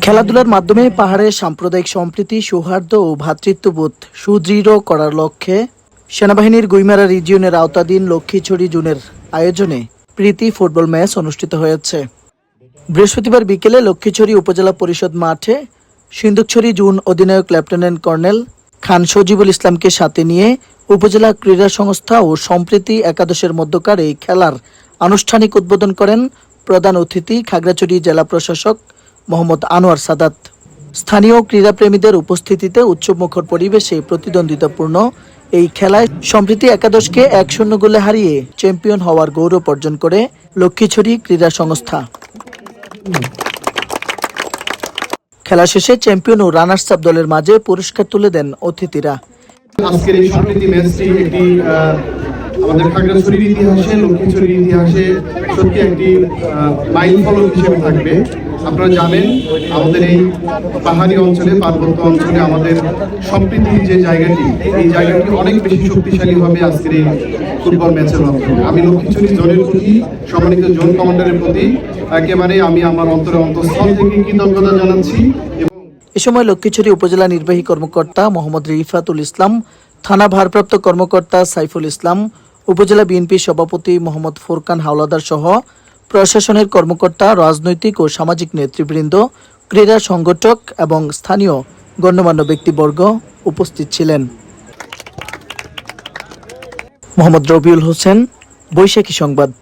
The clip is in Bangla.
খেলাধুলার মাধ্যমে পাহাড়ের সাম্প্রদায়িক সম্প্রীতি, সৌহার্দ্য ও ভ্রাতৃত্ববোধ সুদৃঢ় করার লক্ষ্যে সেনাবাহিনীর গুইমারা রিজিয়নের আওতাধীন লক্ষ্মীছড়ি জোনের আয়োজনে প্রীতি ফুটবল ম্যাচ অনুষ্ঠিত হয়েছে। বৃহস্পতিবার বিকেলে লক্ষ্মীছড়ি উপজেলা পরিষদ মাঠে সিন্দুকছড়ি জোন অধিনায়ক লেফটেন্যান্ট কর্নেল খান সজিবুল ইসলামকে সাথে নিয়ে উপজেলা ক্রীড়া সংস্থা ও সম্প্রীতি একাদশের মধ্যকার এই খেলার আনুষ্ঠানিক উদ্বোধন করেন প্রধান অতিথি খাগড়াছড়ি জেলা প্রশাসক মোহাম্মদ আনোয়ার সাদাত। স্থানীয় ক্রীড়াপ্রেমীদের উপস্থিতিতে উৎসবমুখর পরিবেশে প্রতিদ্বন্দ্বিতাপূর্ণ এই খেলায় সম্প্রীতি একাদশকে 1-0 গোলে হারিয়ে চ্যাম্পিয়ন হওয়ার গৌরব অর্জন করে লক্ষ্মীছড়ি ক্রীড়া সংস্থা। খেলা শেষে চ্যাম্পিয়ন ও রানার্স আপ দলের মাঝে পুরস্কার তুলে দেন অতিথিরা। আজকের এই সম্প্রীতি ম্যাচটি একটি আমাদের খাগড়াছড়ির ইতিহাসে, লক্ষ্মীছড়ির ইতিহাসে সত্যি একটি মাইল ফলক হিসেবে থাকবে। আপনারা জানেন আমাদের এই পাহাড়ি অঞ্চলে, পার্বত্য অঞ্চলে আমাদের সম্প্রীতির যে জায়গাটি, এই জায়গাটি অনেক বেশি শক্তিশালী হবে আজকের এই ফুটবল ম্যাচের মাধ্যমে। আমি লক্ষ্মীছড়ি জোনের প্রতি, সম্মানিত জোন কমান্ডারের প্রতি একেবারে আমি আমার অন্তঃস্থল থেকে কৃতজ্ঞতা জানাচ্ছি। এ সময় লক্ষ্মীছড়ি উপজেলা নির্বাহী কর্মকর্তা মোহাম্মদ রিফাতুল ইসলাম, থানা ভারপ্রাপ্ত কর্মকর্তা সাইফুল ইসলাম, উপজেলা বিএনপি সভাপতি মোহাম্মদ ফুরকান হাওলাদার সহ প্রশাসনের কর্মকর্তা, রাজনৈতিক ও সামাজিক নেতৃবৃন্দ, ক্রীড়া সংগঠক এবং স্থানীয় গণ্যমান্য ব্যক্তিবর্গ উপস্থিত ছিলেন। মোহাম্মদ রবিউল হোসেন, বৈশাখী সংবাদ।